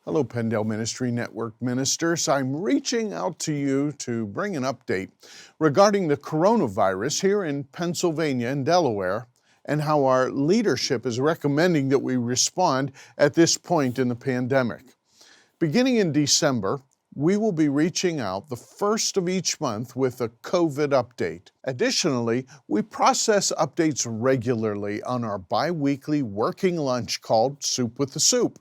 Hello, PennDel Ministry Network ministers. I'm reaching out to you to bring an update regarding the coronavirus here in Pennsylvania and Delaware, and how our leadership is recommending that we respond at this point in the pandemic. Beginning in December, we will be reaching out the first of each month with a COVID update. Additionally, we process updates regularly on our bi-weekly working lunch called Soup with the Soup.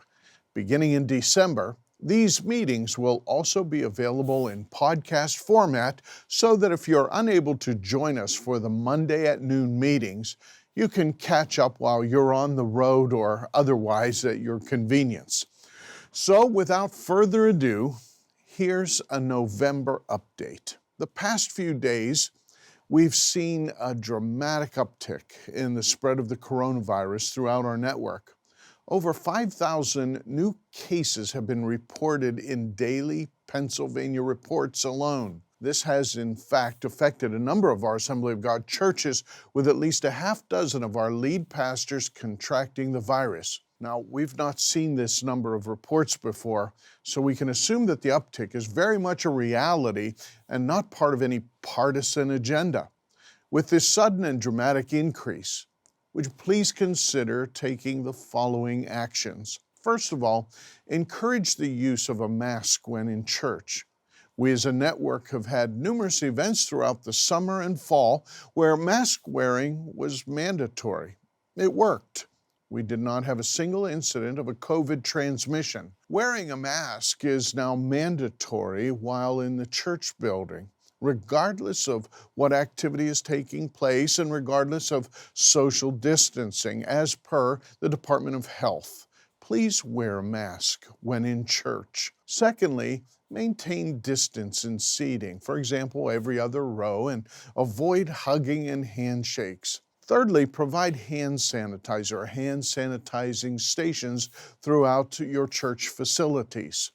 Beginning in December, these meetings will also be available in podcast format so that if you're unable to join us for the Monday at noon meetings, you can catch up while you're on the road or otherwise at your convenience. So without further ado, here's a November update. The past few days, we've seen a dramatic uptick in the spread of the coronavirus throughout our network. Over 5,000 new cases have been reported in daily Pennsylvania reports alone. This has, in fact, affected a number of our Assembly of God churches, with at least a half dozen of our lead pastors contracting the virus. Now, we've not seen this number of reports before, so we can assume that the uptick is very much a reality and not part of any partisan agenda. With this sudden and dramatic increase, would you please consider taking the following actions? First of all, encourage the use of a mask when in church. We as a network have had numerous events throughout the summer and fall where mask wearing was mandatory. It worked. We did not have a single incident of a COVID transmission. Wearing a mask is now mandatory while in the church building, regardless of what activity is taking place and regardless of social distancing, as per the Department of Health. Please wear a mask when in church. Secondly, maintain distance in seating, for example, every other row, and avoid hugging and handshakes. Thirdly, provide hand sanitizer or hand sanitizing stations throughout your church facilities.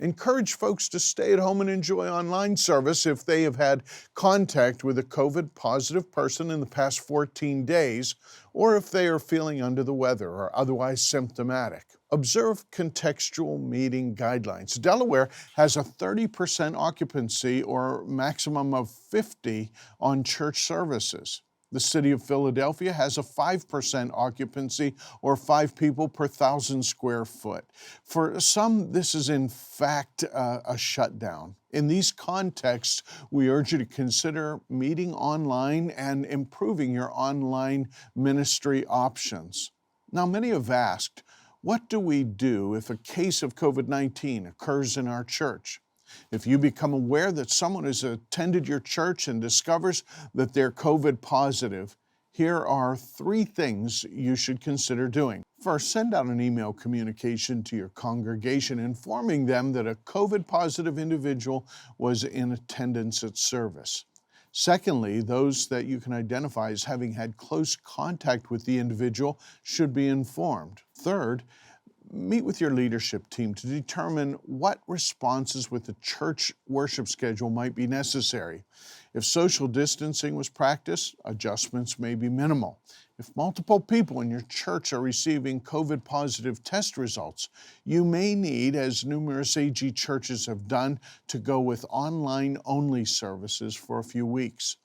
Encourage folks to stay at home and enjoy online service if they have had contact with a COVID-positive person in the past 14 days, or if they are feeling under the weather or otherwise symptomatic. Observe contextual meeting guidelines. Delaware has a 30% occupancy or maximum of 50 on church services. The city of Philadelphia has a 5% occupancy or 5 people per 1,000 square foot. For some, this is in fact a shutdown. In these contexts, we urge you to consider meeting online and improving your online ministry options. Now, many have asked, what do we do if a case of COVID-19 occurs in our church? If you become aware that someone has attended your church and discovers that they're COVID positive, here are 3 things you should consider doing. First, send out an email communication to your congregation informing them that a COVID positive individual was in attendance at service. Secondly, those that you can identify as having had close contact with the individual should be informed. Third, meet with your leadership team to determine what responses with the church worship schedule might be necessary. If social distancing was practiced, adjustments may be minimal. If multiple people in your church are receiving COVID-positive test results, you may need, as numerous AG churches have done, to go with online-only services for a few weeks.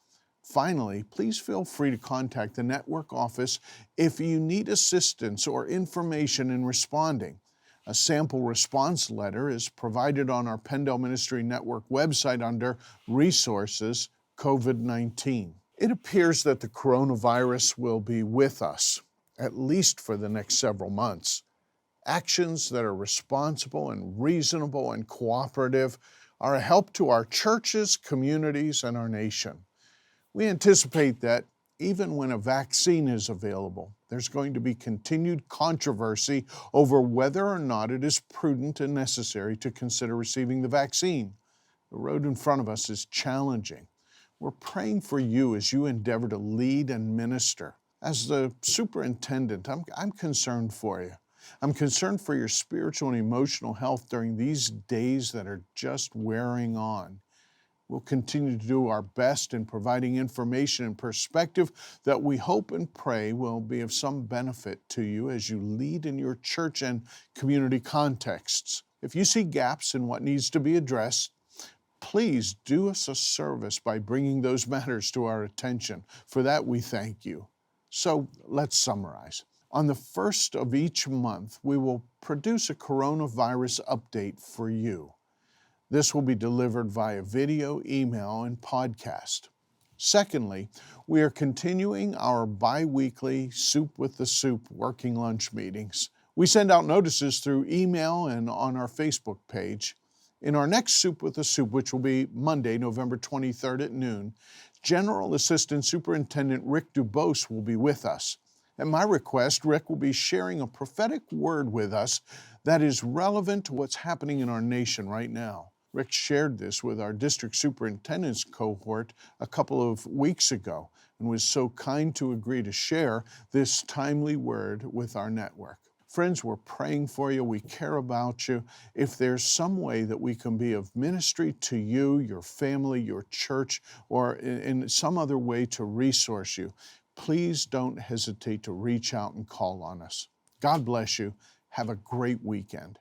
Finally, please feel free to contact the network office if you need assistance or information in responding. A sample response letter is provided on our PennDel Ministry Network website under Resources, COVID-19. It appears that the coronavirus will be with us, at least for the next several months. Actions that are responsible and reasonable and cooperative are a help to our churches, communities, and our nation. We anticipate that even when a vaccine is available, there's going to be continued controversy over whether or not it is prudent and necessary to consider receiving the vaccine. The road in front of us is challenging. We're praying for you as you endeavor to lead and minister. As the superintendent, I'm concerned for you. I'm concerned for your spiritual and emotional health during these days that are just wearing on. We'll continue to do our best in providing information and perspective that we hope and pray will be of some benefit to you as you lead in your church and community contexts. If you see gaps in what needs to be addressed, please do us a service by bringing those matters to our attention. For that, we thank you. So let's summarize. On the first of each month, we will produce a coronavirus update for you. This will be delivered via video, email, and podcast. Secondly, we are continuing our bi-weekly Soup with the Soup working lunch meetings. We send out notices through email and on our Facebook page. In our next Soup with the Soup, which will be Monday, November 23rd at noon, General Assistant Superintendent Rick Dubose will be with us. At my request, Rick will be sharing a prophetic word with us that is relevant to what's happening in our nation right now. Rick shared this with our district superintendent's cohort a couple of weeks ago and was so kind to agree to share this timely word with our network. Friends, we're praying for you. We care about you. If there's some way that we can be of ministry to you, your family, your church, or in some other way to resource you, please don't hesitate to reach out and call on us. God bless you. Have a great weekend.